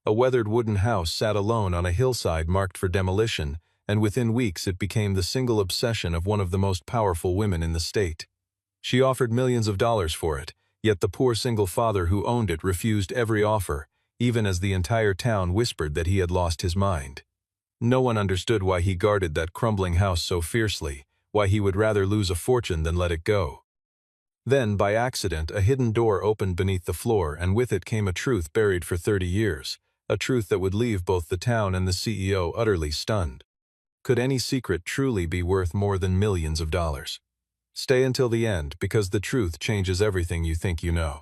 A weathered wooden house sat alone on a hillside marked for demolition, and within weeks it became the single obsession of one of the most powerful women in the state. She offered millions of dollars for it, yet the poor single father who owned it refused every offer, even as the entire town whispered that he had lost his mind. No one understood why he guarded that crumbling house so fiercely, why he would rather lose a fortune than let it go. Then, by accident, a hidden door opened beneath the floor, and with it came a truth buried for 30 years, a truth that would leave both the town and the CEO utterly stunned. Could any secret truly be worth more than millions of dollars? Stay until the end, because the truth changes everything you think you know.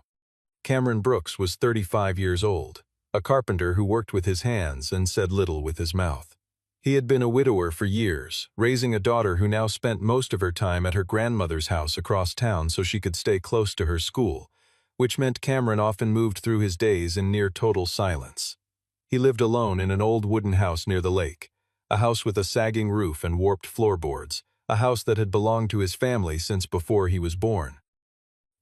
Cameron Brooks was 35 years old, a carpenter who worked with his hands and said little with his mouth. He had been a widower for years, raising a daughter who now spent most of her time at her grandmother's house across town so she could stay close to her school, which meant Cameron often moved through his days in near total silence. He lived alone in an old wooden house near the lake, a house with a sagging roof and warped floorboards, a house that had belonged to his family since before he was born.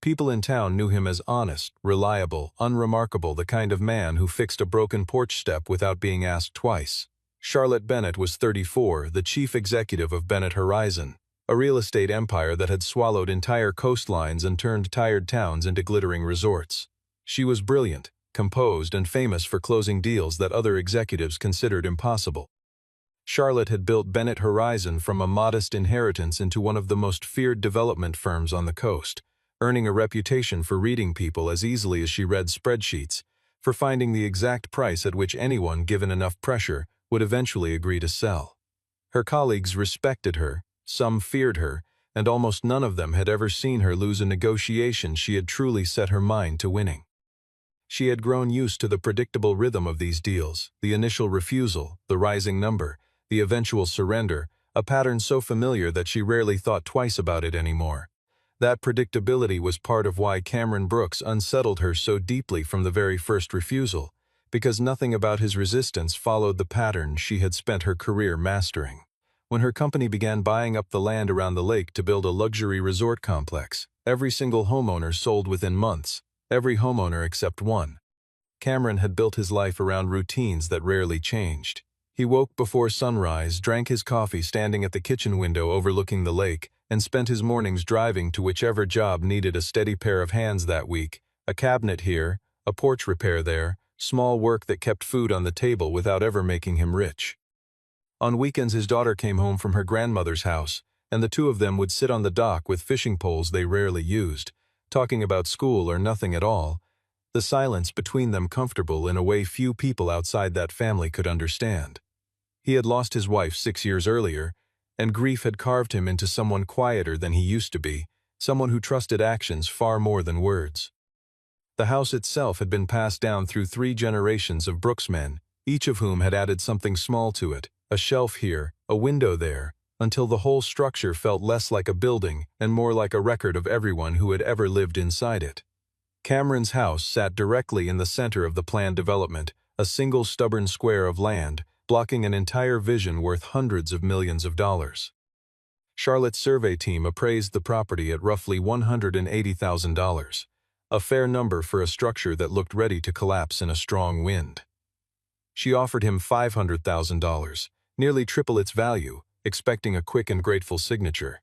People in town knew him as honest, reliable, unremarkable, the kind of man who fixed a broken porch step without being asked twice. Charlotte Bennett was 34, the chief executive of Bennett Horizon, a real estate empire that had swallowed entire coastlines and turned tired towns into glittering resorts. She was brilliant, composed, and famous for closing deals that other executives considered impossible. Charlotte had built Bennett Horizon from a modest inheritance into one of the most feared development firms on the coast, earning a reputation for reading people as easily as she read spreadsheets, for finding the exact price at which anyone, given enough pressure, would eventually agree to sell. Her colleagues respected her, some feared her, and almost none of them had ever seen her lose a negotiation she had truly set her mind to winning. She had grown used to the predictable rhythm of these deals, the initial refusal, the rising number, the eventual surrender, a pattern so familiar that she rarely thought twice about it anymore. That predictability was part of why Cameron Brooks unsettled her so deeply from the very first refusal, because nothing about his resistance followed the pattern she had spent her career mastering. When her company began buying up the land around the lake to build a luxury resort complex, every single homeowner sold within months, every homeowner except one. Cameron had built his life around routines that rarely changed. He woke before sunrise, drank his coffee standing at the kitchen window overlooking the lake, and spent his mornings driving to whichever job needed a steady pair of hands that week, a cabinet here, a porch repair there, small work that kept food on the table without ever making him rich. On weekends his daughter came home from her grandmother's house, and the two of them would sit on the dock with fishing poles they rarely used, talking about school or nothing at all, the silence between them comfortable in a way few people outside that family could understand. He had lost his wife 6 years earlier, and grief had carved him into someone quieter than he used to be, someone who trusted actions far more than words. The house itself had been passed down through 3 generations of Brooks men, each of whom had added something small to it, a shelf here, a window there, until the whole structure felt less like a building and more like a record of everyone who had ever lived inside it. Cameron's house sat directly in the center of the planned development, a single stubborn square of land, blocking an entire vision worth hundreds of millions of dollars. Charlotte's survey team appraised the property at roughly $180,000, a fair number for a structure that looked ready to collapse in a strong wind. She offered him $500,000, nearly triple its value, expecting a quick and grateful signature.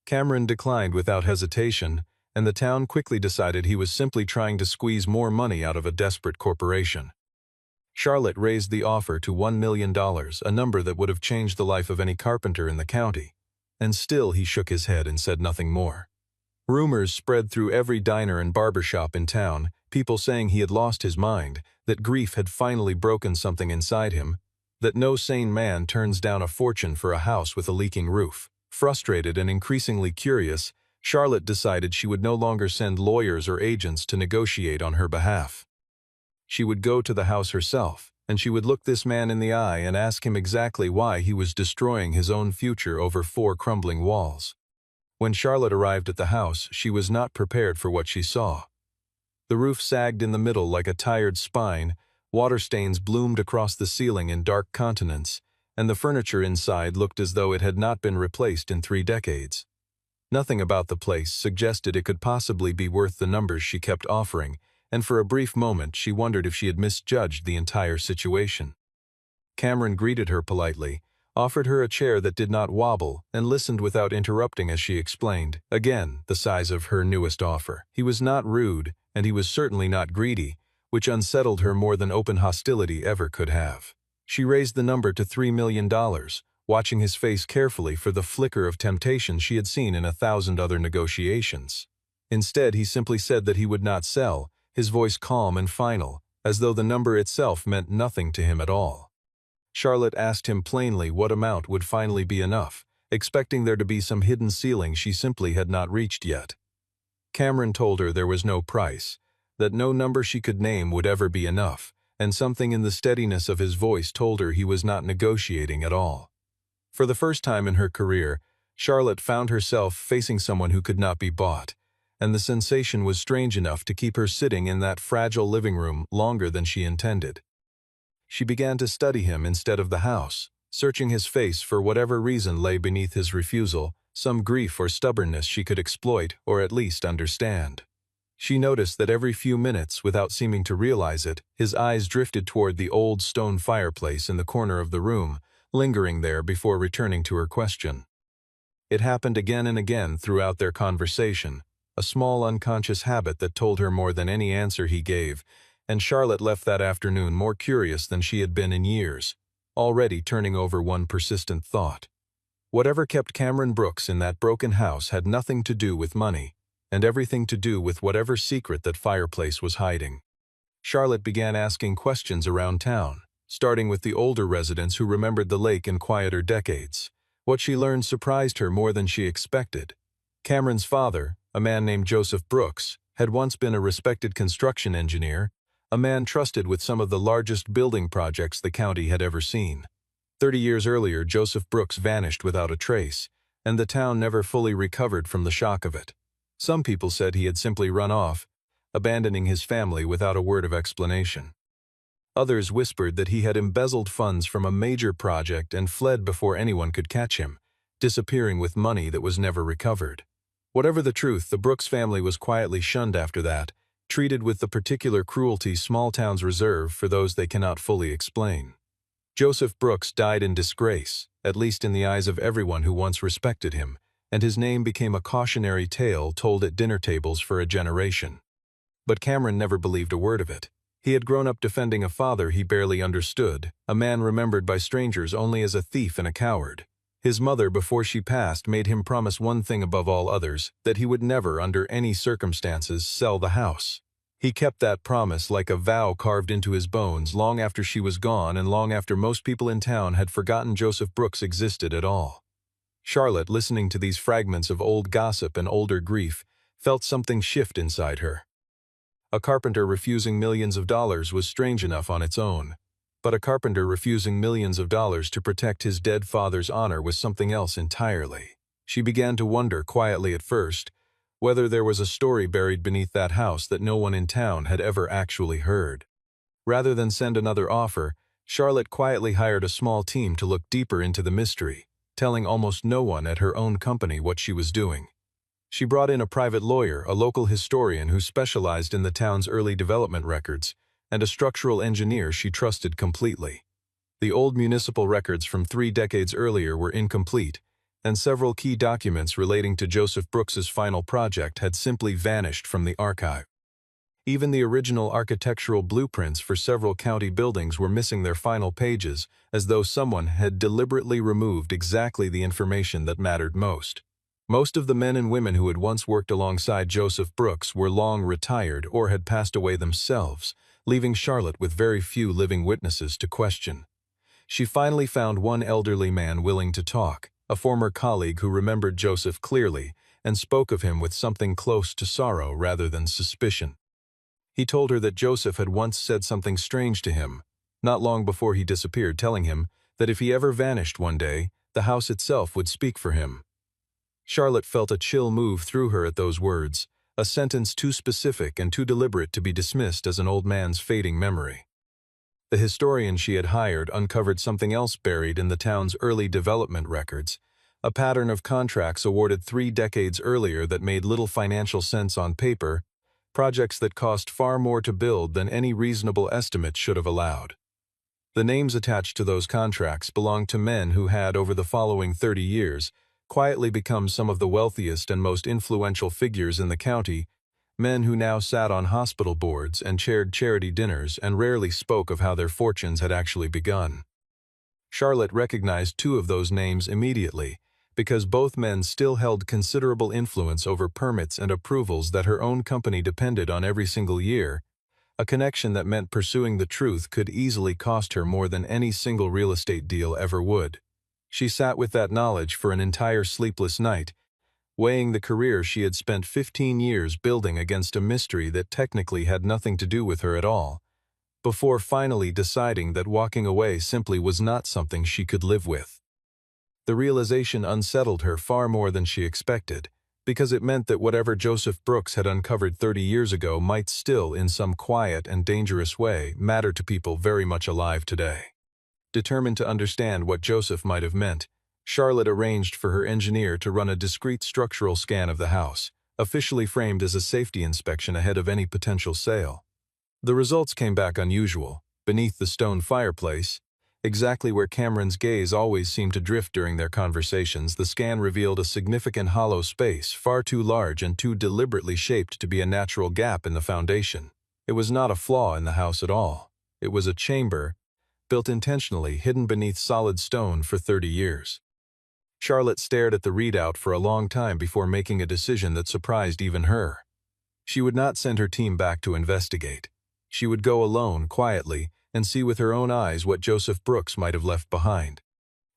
Cameron declined without hesitation, and the town quickly decided he was simply trying to squeeze more money out of a desperate corporation. Charlotte raised the offer to $1 million, a number that would have changed the life of any carpenter in the county, and still he shook his head and said nothing more. Rumors spread through every diner and barbershop in town, people saying he had lost his mind, that grief had finally broken something inside him, that no sane man turns down a fortune for a house with a leaking roof. Frustrated and increasingly curious, Charlotte decided she would no longer send lawyers or agents to negotiate on her behalf. She would go to the house herself, and she would look this man in the eye and ask him exactly why he was destroying his own future over 4 crumbling walls. When Charlotte arrived at the house, she was not prepared for what she saw. The roof sagged in the middle like a tired spine, water stains bloomed across the ceiling in dark continents, and the furniture inside looked as though it had not been replaced in 3 decades. Nothing about the place suggested it could possibly be worth the numbers she kept offering, and for a brief moment she wondered if she had misjudged the entire situation. Cameron greeted her politely, offered her a chair that did not wobble, and listened without interrupting as she explained, again, the size of her newest offer. He was not rude, and he was certainly not greedy, which unsettled her more than open hostility ever could have. She raised the number to $3 million, watching his face carefully for the flicker of temptation she had seen in 1,000 other negotiations. Instead, he simply said that he would not sell, his voice calm and final, as though the number itself meant nothing to him at all. Charlotte asked him plainly what amount would finally be enough, expecting there to be some hidden ceiling she simply had not reached yet. Cameron told her there was no price, that no number she could name would ever be enough, and something in the steadiness of his voice told her he was not negotiating at all. For the first time in her career, Charlotte found herself facing someone who could not be bought, and the sensation was strange enough to keep her sitting in that fragile living room longer than she intended. She began to study him instead of the house, searching his face for whatever reason lay beneath his refusal, some grief or stubbornness she could exploit or at least understand. She noticed that every few minutes, without seeming to realize it, his eyes drifted toward the old stone fireplace in the corner of the room, lingering there before returning to her question. It happened again and again throughout their conversation, a small unconscious habit that told her more than any answer he gave, and Charlotte left that afternoon more curious than she had been in years, already turning over one persistent thought. Whatever kept Cameron Brooks in that broken house had nothing to do with money, and everything to do with whatever secret that fireplace was hiding. Charlotte began asking questions around town, starting with the older residents who remembered the lake in quieter decades. What she learned surprised her more than she expected. Cameron's father, a man named Joseph Brooks, had once been a respected construction engineer, a man trusted with some of the largest building projects the county had ever seen. 30 years earlier, Joseph Brooks vanished without a trace, and the town never fully recovered from the shock of it. Some people said he had simply run off, abandoning his family without a word of explanation. Others whispered that he had embezzled funds from a major project and fled before anyone could catch him, disappearing with money that was never recovered. Whatever the truth, the Brooks family was quietly shunned after that, treated with the particular cruelty small towns reserve for those they cannot fully explain. Joseph Brooks died in disgrace, at least in the eyes of everyone who once respected him, and his name became a cautionary tale told at dinner tables for a generation. But Cameron never believed a word of it. He had grown up defending a father he barely understood, a man remembered by strangers only as a thief and a coward. His mother, before she passed, made him promise one thing above all others, that he would never, under any circumstances, sell the house. He kept that promise like a vow carved into his bones long after she was gone and long after most people in town had forgotten Joseph Brooks existed at all. Charlotte, listening to these fragments of old gossip and older grief, felt something shift inside her. A carpenter refusing millions of dollars was strange enough on its own, but a carpenter refusing millions of dollars to protect his dead father's honor was something else entirely. She began to wonder, quietly at first, whether there was a story buried beneath that house that no one in town had ever actually heard. Rather than send another offer, Charlotte quietly hired a small team to look deeper into the mystery, telling almost no one at her own company what she was doing. She brought in a private lawyer, a local historian who specialized in the town's early development records, and a structural engineer she trusted completely. The old municipal records from 3 decades earlier were incomplete, and several key documents relating to Joseph Brooks's final project had simply vanished from the archive. Even the original architectural blueprints for several county buildings were missing their final pages, as though someone had deliberately removed exactly the information that mattered most. Most of the men and women who had once worked alongside Joseph Brooks were long retired or had passed away themselves, leaving Charlotte with very few living witnesses to question. She finally found one elderly man willing to talk, a former colleague who remembered Joseph clearly and spoke of him with something close to sorrow rather than suspicion. He told her that Joseph had once said something strange to him, not long before he disappeared, telling him that if he ever vanished one day, the house itself would speak for him. Charlotte felt a chill move through her at those words, a sentence too specific and too deliberate to be dismissed as an old man's fading memory. The historian she had hired uncovered something else buried in the town's early development records, a pattern of contracts awarded 3 decades earlier that made little financial sense on paper, projects that cost far more to build than any reasonable estimate should have allowed. The names attached to those contracts belonged to men who had, over the following 30 years, quietly become some of the wealthiest and most influential figures in the county, men who now sat on hospital boards and chaired charity dinners and rarely spoke of how their fortunes had actually begun. Charlotte recognized two of those names immediately, because both men still held considerable influence over permits and approvals that her own company depended on every single year, a connection that meant pursuing the truth could easily cost her more than any single real estate deal ever would. She sat with that knowledge for an entire sleepless night, weighing the career she had spent 15 years building against a mystery that technically had nothing to do with her at all, before finally deciding that walking away simply was not something she could live with. The realization unsettled her far more than she expected, because it meant that whatever Joseph Brooks had uncovered 30 years ago might still, in some quiet and dangerous way, matter to people very much alive today. Determined to understand what Joseph might have meant, Charlotte arranged for her engineer to run a discreet structural scan of the house, officially framed as a safety inspection ahead of any potential sale. The results came back unusual. Beneath the stone fireplace, exactly where Cameron's gaze always seemed to drift during their conversations, the scan revealed a significant hollow space, far too large and too deliberately shaped to be a natural gap in the foundation. It was not a flaw in the house at all. It was a chamber, built intentionally, hidden beneath solid stone for 30 years. Charlotte stared at the readout for a long time before making a decision that surprised even her. She would not send her team back to investigate. She would go alone, quietly, and see with her own eyes what Joseph Brooks might have left behind.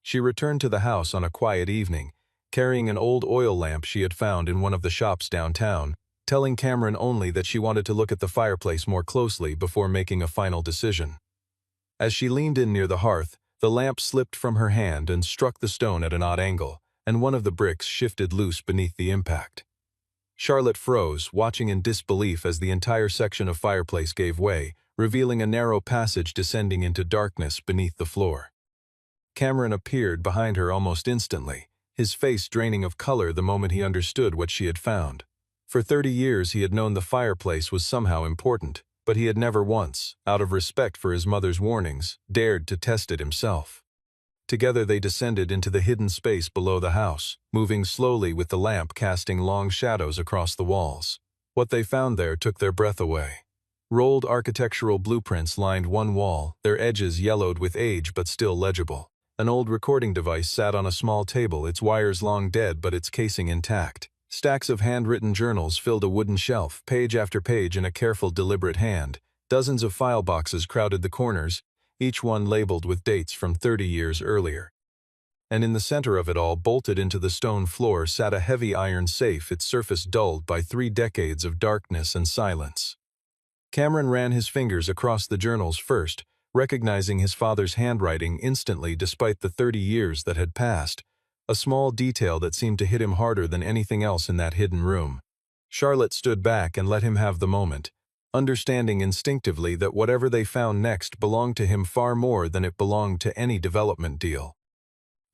She returned to the house on a quiet evening, carrying an old oil lamp she had found in one of the shops downtown, telling Cameron only that she wanted to look at the fireplace more closely before making a final decision. As she leaned in near the hearth, the lamp slipped from her hand and struck the stone at an odd angle, and one of the bricks shifted loose beneath the impact. Charlotte froze, watching in disbelief as the entire section of fireplace gave way, revealing a narrow passage descending into darkness beneath the floor. Cameron appeared behind her almost instantly, his face draining of color the moment he understood what she had found. For 30 years he had known the fireplace was somehow important, but he had never once, out of respect for his mother's warnings, dared to test it himself. Together they descended into the hidden space below the house, moving slowly with the lamp casting long shadows across the walls. What they found there took their breath away. Rolled architectural blueprints lined one wall, their edges yellowed with age but still legible. An old recording device sat on a small table, its wires long dead but its casing intact. Stacks of handwritten journals filled a wooden shelf, page after page in a careful, deliberate hand. Dozens of file boxes crowded the corners, each one labeled with dates from 30 years earlier. And in the center of it all, bolted into the stone floor, sat a heavy iron safe, its surface dulled by 3 decades of darkness and silence. Cameron ran his fingers across the journals first, recognizing his father's handwriting instantly despite the 30 years that had passed, a small detail that seemed to hit him harder than anything else in that hidden room. Charlotte stood back and let him have the moment, understanding instinctively that whatever they found next belonged to him far more than it belonged to any development deal.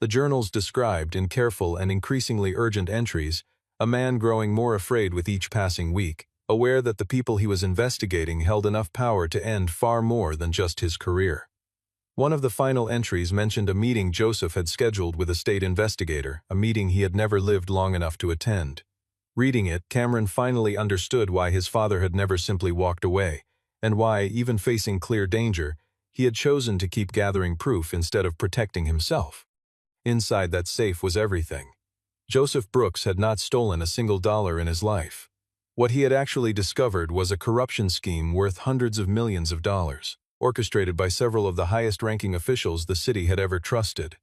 The journals described, in careful and increasingly urgent entries, a man growing more afraid with each passing week, aware that the people he was investigating held enough power to end far more than just his career. One of the final entries mentioned a meeting Joseph had scheduled with a state investigator, a meeting he had never lived long enough to attend. Reading it, Cameron finally understood why his father had never simply walked away, and why, even facing clear danger, he had chosen to keep gathering proof instead of protecting himself. Inside that safe was everything. Joseph Brooks had not stolen a single dollar in his life. What he had actually discovered was a corruption scheme worth hundreds of millions of dollars, orchestrated by several of the highest-ranking officials the city had ever trusted.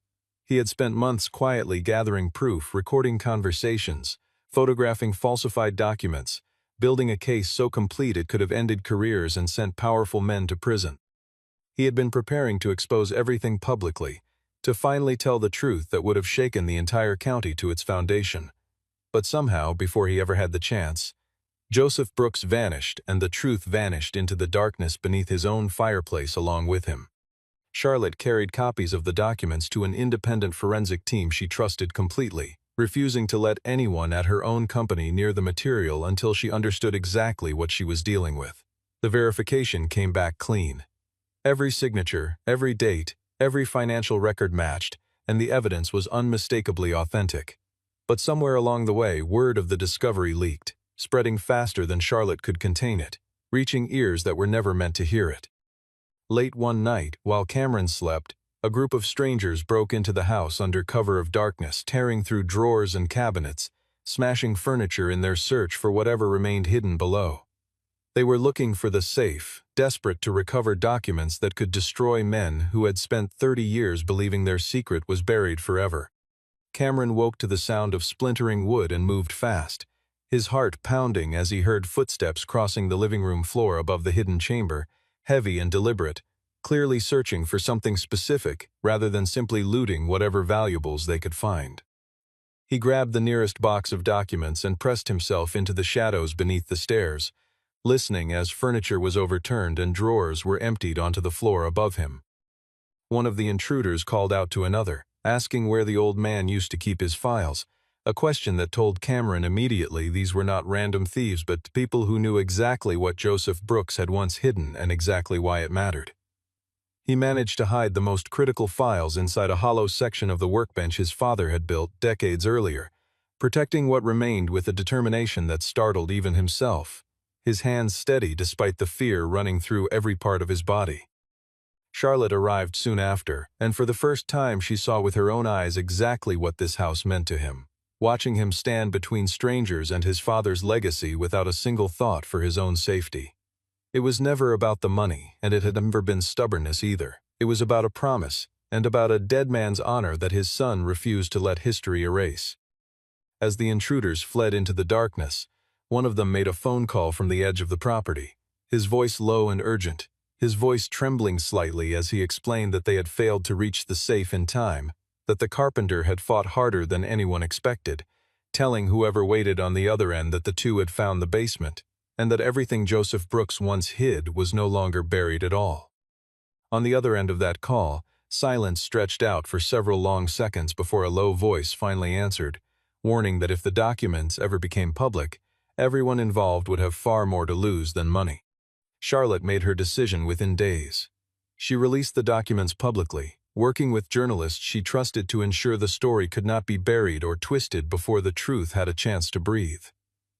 He had spent months quietly gathering proof, recording conversations, photographing falsified documents, building a case so complete it could have ended careers and sent powerful men to prison. He had been preparing to expose everything publicly, to finally tell the truth that would have shaken the entire county to its foundation. But somehow, before he ever had the chance, Joseph Brooks vanished, and the truth vanished into the darkness beneath his own fireplace along with him. Charlotte carried copies of the documents to an independent forensic team she trusted completely, refusing to let anyone at her own company near the material until she understood exactly what she was dealing with. The verification came back clean. Every signature, every date, every financial record matched, and the evidence was unmistakably authentic. But somewhere along the way, word of the discovery leaked, spreading faster than Charlotte could contain it, reaching ears that were never meant to hear it. Late one night, while Cameron slept, a group of strangers broke into the house under cover of darkness, tearing through drawers and cabinets, smashing furniture in their search for whatever remained hidden below. They were looking for the safe, desperate to recover documents that could destroy men who had spent 30 years believing their secret was buried forever. Cameron woke to the sound of splintering wood and moved fast, his heart pounding as he heard footsteps crossing the living room floor above the hidden chamber, heavy and deliberate, clearly searching for something specific rather than simply looting whatever valuables they could find. He grabbed the nearest box of documents and pressed himself into the shadows beneath the stairs, listening as furniture was overturned and drawers were emptied onto the floor above him. One of the intruders called out to another, asking where the old man used to keep his files, a question that told Cameron immediately these were not random thieves but people who knew exactly what Joseph Brooks had once hidden and exactly why it mattered. He managed to hide the most critical files inside a hollow section of the workbench his father had built decades earlier, protecting what remained with a determination that startled even himself, his hands steady despite the fear running through every part of his body. Charlotte arrived soon after, and for the first time she saw with her own eyes exactly what this house meant to him, watching him stand between strangers and his father's legacy without a single thought for his own safety. It was never about the money, and it had never been stubbornness either. It was about a promise, and about a dead man's honor that his son refused to let history erase. As the intruders fled into the darkness, one of them made a phone call from the edge of the property, his voice low and urgent, his voice trembling slightly as he explained that they had failed to reach the safe in time, that the carpenter had fought harder than anyone expected, telling whoever waited on the other end that the two had found the basement, and that everything Joseph Brooks once hid was no longer buried at all. On the other end of that call, silence stretched out for several long seconds before a low voice finally answered, warning that if the documents ever became public, everyone involved would have far more to lose than money. Charlotte made her decision within days. She released the documents publicly, working with journalists she trusted to ensure the story could not be buried or twisted before the truth had a chance to breathe.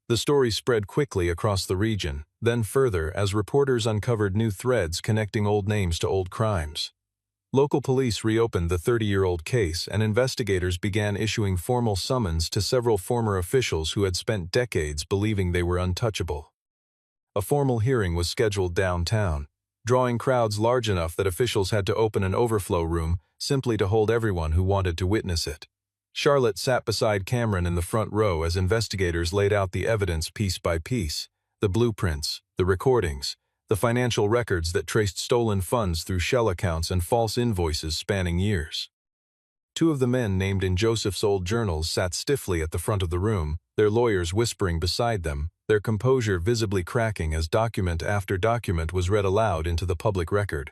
The story spread quickly across the region, then further as reporters uncovered new threads connecting old names to old crimes. Local police reopened the 30-year-old case, and investigators began issuing formal summons to several former officials who had spent decades believing they were untouchable. A formal hearing was scheduled downtown, drawing crowds large enough that officials had to open an overflow room simply to hold everyone who wanted to witness it. Charlotte sat beside Cameron in the front row as investigators laid out the evidence piece by piece, the blueprints, the recordings, the financial records that traced stolen funds through shell accounts and false invoices spanning years. Two of the men named in Joseph's old journals sat stiffly at the front of the room, their lawyers whispering beside them, their composure visibly cracking as document after document was read aloud into the public record.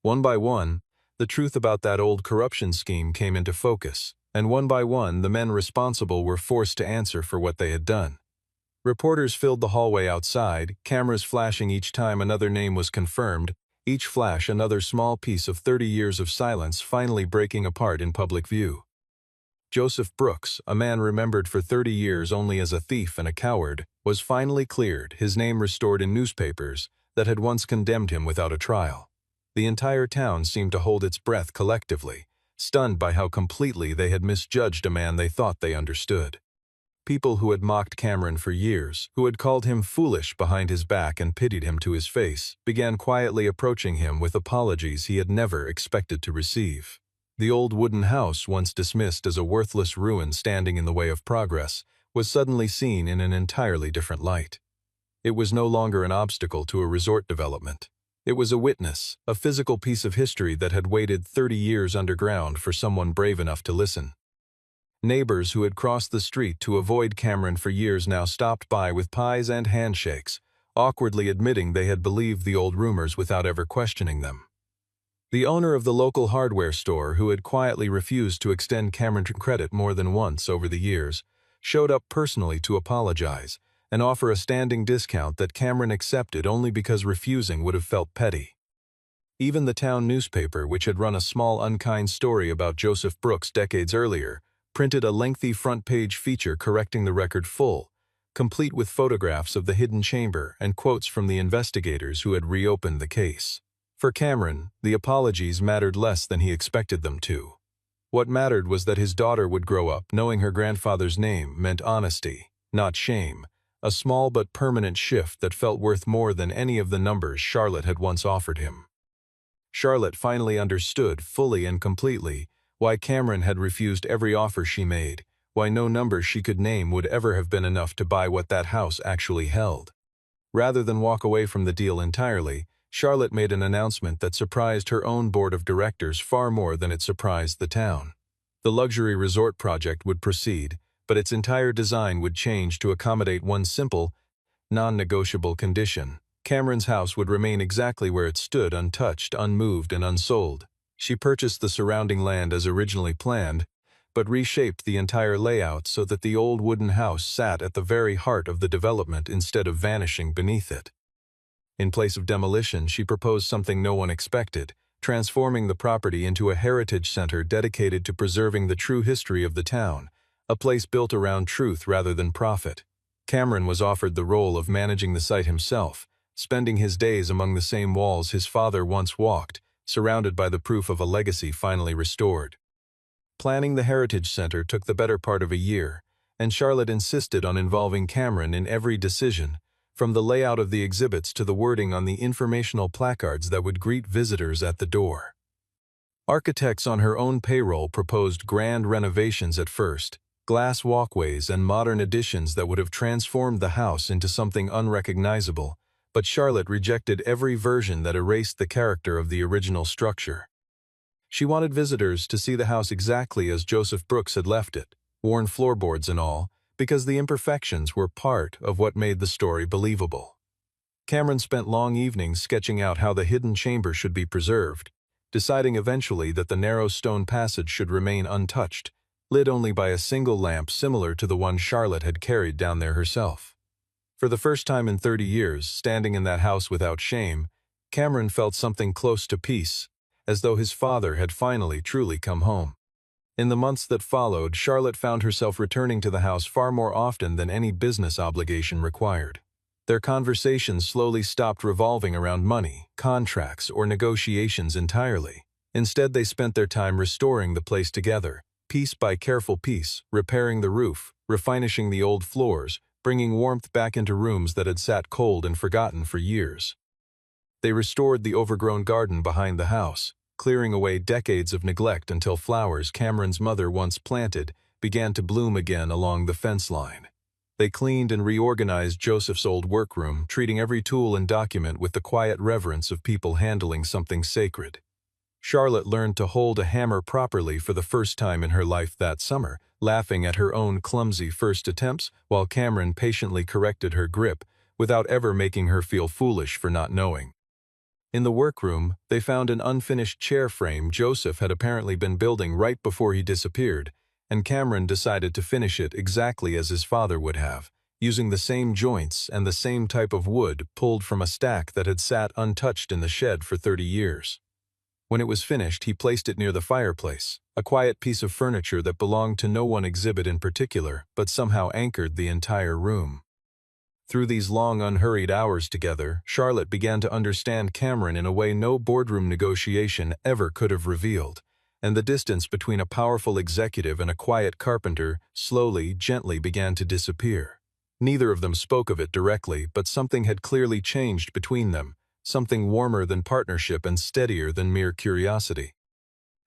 One by one, the truth about that old corruption scheme came into focus, and one by one the men responsible were forced to answer for what they had done. Reporters filled the hallway outside, cameras flashing each time another name was confirmed, each flash another small piece of 30 years of silence finally breaking apart in public view. Joseph Brooks, a man remembered for 30 years only as a thief and a coward, was finally cleared, his name restored in newspapers that had once condemned him without a trial. The entire town seemed to hold its breath collectively, stunned by how completely they had misjudged a man they thought they understood. People who had mocked Cameron for years, who had called him foolish behind his back and pitied him to his face, began quietly approaching him with apologies he had never expected to receive. The old wooden house, once dismissed as a worthless ruin standing in the way of progress, was suddenly seen in an entirely different light. It was no longer an obstacle to a resort development. It was a witness, a physical piece of history that had waited 30 years underground for someone brave enough to listen. Neighbors who had crossed the street to avoid Cameron for years now stopped by with pies and handshakes, awkwardly admitting they had believed the old rumors without ever questioning them. The owner of the local hardware store, who had quietly refused to extend Cameron credit more than once over the years, showed up personally to apologize and offer a standing discount that Cameron accepted only because refusing would have felt petty. Even the town newspaper, which had run a small unkind story about Joseph Brooks decades earlier, printed a lengthy front-page feature correcting the record full, complete with photographs of the hidden chamber and quotes from the investigators who had reopened the case. For Cameron, the apologies mattered less than he expected them to. What mattered was that his daughter would grow up knowing her grandfather's name meant honesty, not shame, a small but permanent shift that felt worth more than any of the numbers Charlotte had once offered him. Charlotte finally understood fully and completely why Cameron had refused every offer she made, why no number she could name would ever have been enough to buy what that house actually held. Rather than walk away from the deal entirely, Charlotte made an announcement that surprised her own board of directors far more than it surprised the town. The luxury resort project would proceed, but its entire design would change to accommodate one simple, non-negotiable condition. Cameron's house would remain exactly where it stood, untouched, unmoved, and unsold. She purchased the surrounding land as originally planned, but reshaped the entire layout so that the old wooden house sat at the very heart of the development instead of vanishing beneath it. In place of demolition, she proposed something no one expected, transforming the property into a heritage center dedicated to preserving the true history of the town, a place built around truth rather than profit. Cameron was offered the role of managing the site himself, spending his days among the same walls his father once walked, surrounded by the proof of a legacy finally restored. Planning the Heritage Center took the better part of a year, and Charlotte insisted on involving Cameron in every decision, from the layout of the exhibits to the wording on the informational placards that would greet visitors at the door. Architects on her own payroll proposed grand renovations at first, glass walkways and modern additions that would have transformed the house into something unrecognizable, but Charlotte rejected every version that erased the character of the original structure. She wanted visitors to see the house exactly as Joseph Brooks had left it, worn floorboards and all, because the imperfections were part of what made the story believable. Cameron spent long evenings sketching out how the hidden chamber should be preserved, deciding eventually that the narrow stone passage should remain untouched, lit only by a single lamp similar to the one Charlotte had carried down there herself. For the first time in 30 years, standing in that house without shame, Cameron felt something close to peace, as though his father had finally truly come home. In the months that followed, Charlotte found herself returning to the house far more often than any business obligation required. Their conversations slowly stopped revolving around money, contracts, or negotiations entirely. Instead, they spent their time restoring the place together, piece by careful piece, repairing the roof, refinishing the old floors, bringing warmth back into rooms that had sat cold and forgotten for years. They restored the overgrown garden behind the house, clearing away decades of neglect until flowers Cameron's mother once planted began to bloom again along the fence line. They cleaned and reorganized Joseph's old workroom, treating every tool and document with the quiet reverence of people handling something sacred. Charlotte learned to hold a hammer properly for the first time in her life that summer, laughing at her own clumsy first attempts while Cameron patiently corrected her grip without ever making her feel foolish for not knowing. In the workroom, they found an unfinished chair frame Joseph had apparently been building right before he disappeared, and Cameron decided to finish it exactly as his father would have, using the same joints and the same type of wood pulled from a stack that had sat untouched in the shed for 30 years. When it was finished, he placed it near the fireplace, a quiet piece of furniture that belonged to no one exhibit in particular, but somehow anchored the entire room. Through these long, unhurried hours together, Charlotte began to understand Cameron in a way no boardroom negotiation ever could have revealed, and the distance between a powerful executive and a quiet carpenter slowly, gently began to disappear. Neither of them spoke of it directly, but something had clearly changed between them, something warmer than partnership and steadier than mere curiosity.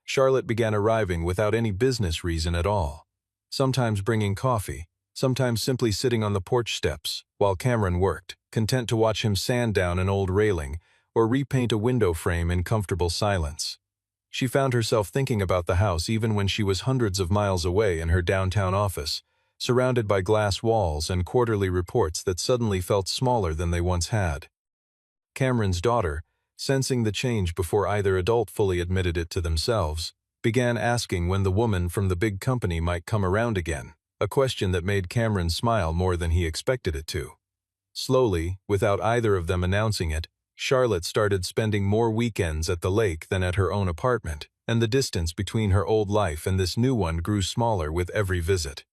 Charlotte began arriving without any business reason at all, sometimes bringing coffee, sometimes simply sitting on the porch steps, while Cameron worked, content to watch him sand down an old railing or repaint a window frame in comfortable silence. She found herself thinking about the house even when she was hundreds of miles away in her downtown office, surrounded by glass walls and quarterly reports that suddenly felt smaller than they once had. Cameron's daughter, sensing the change before either adult fully admitted it to themselves, began asking when the woman from the big company might come around again, a question that made Cameron smile more than he expected it to. Slowly, without either of them announcing it, Charlotte started spending more weekends at the lake than at her own apartment, and the distance between her old life and this new one grew smaller with every visit.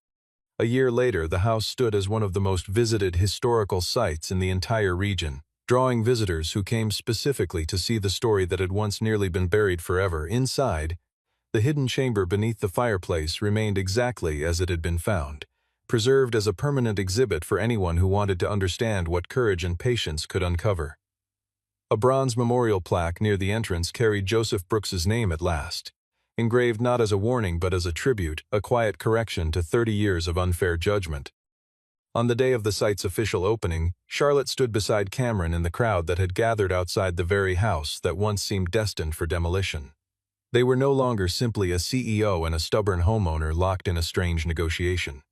A year later, the house stood as one of the most visited historical sites in the entire region, drawing visitors who came specifically to see the story that had once nearly been buried forever. Inside, the hidden chamber beneath the fireplace remained exactly as it had been found, preserved as a permanent exhibit for anyone who wanted to understand what courage and patience could uncover. A bronze memorial plaque near the entrance carried Joseph Brooks's name at last, engraved not as a warning but as a tribute, a quiet correction to 30 years of unfair judgment. On the day of the site's official opening, Charlotte stood beside Cameron in the crowd that had gathered outside the very house that once seemed destined for demolition. They were no longer simply a CEO and a stubborn homeowner locked in a strange negotiation.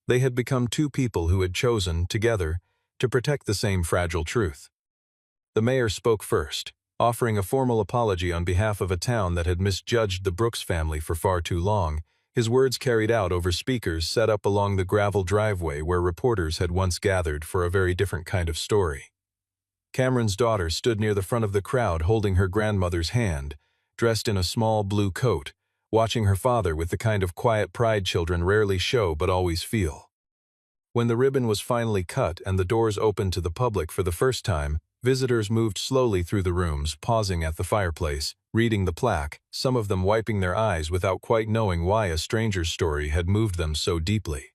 They had become two people who had chosen, together, to protect the same fragile truth. The mayor spoke first, offering a formal apology on behalf of a town that had misjudged the Brooks family for far too long, his words carried out over speakers set up along the gravel driveway where reporters had once gathered for a very different kind of story. Cameron's daughter stood near the front of the crowd holding her grandmother's hand, dressed in a small blue coat, watching her father with the kind of quiet pride children rarely show but always feel. When the ribbon was finally cut and the doors opened to the public for the first time, visitors moved slowly through the rooms, pausing at the fireplace, reading the plaque, some of them wiping their eyes without quite knowing why a stranger's story had moved them so deeply.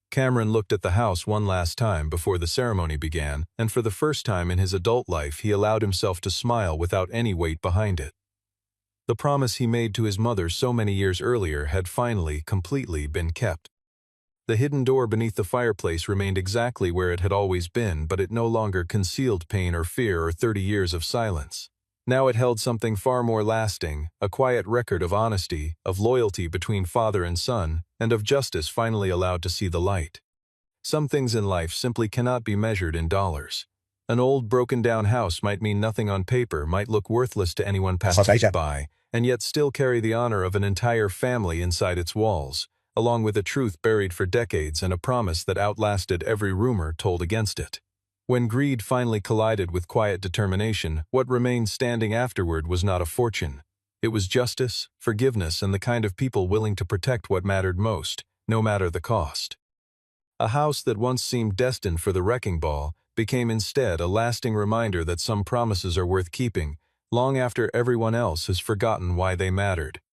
Cameron looked at the house one last time before the ceremony began, and for the first time in his adult life he allowed himself to smile without any weight behind it. The promise he made to his mother so many years earlier had finally, completely been kept. The hidden door beneath the fireplace remained exactly where it had always been, but it no longer concealed pain or fear or 30 years of silence. Now it held something far more lasting, a quiet record of honesty, of loyalty between father and son, and of justice finally allowed to see the light. Some things in life simply cannot be measured in dollars. An old broken-down house might mean nothing on paper, might look worthless to anyone passing by, and yet still carry the honor of an entire family inside its walls, along with a truth buried for decades and a promise that outlasted every rumor told against it. When greed finally collided with quiet determination, what remained standing afterward was not a fortune. It was justice, forgiveness, and the kind of people willing to protect what mattered most, no matter the cost. A house that once seemed destined for the wrecking ball became instead a lasting reminder that some promises are worth keeping, long after everyone else has forgotten why they mattered.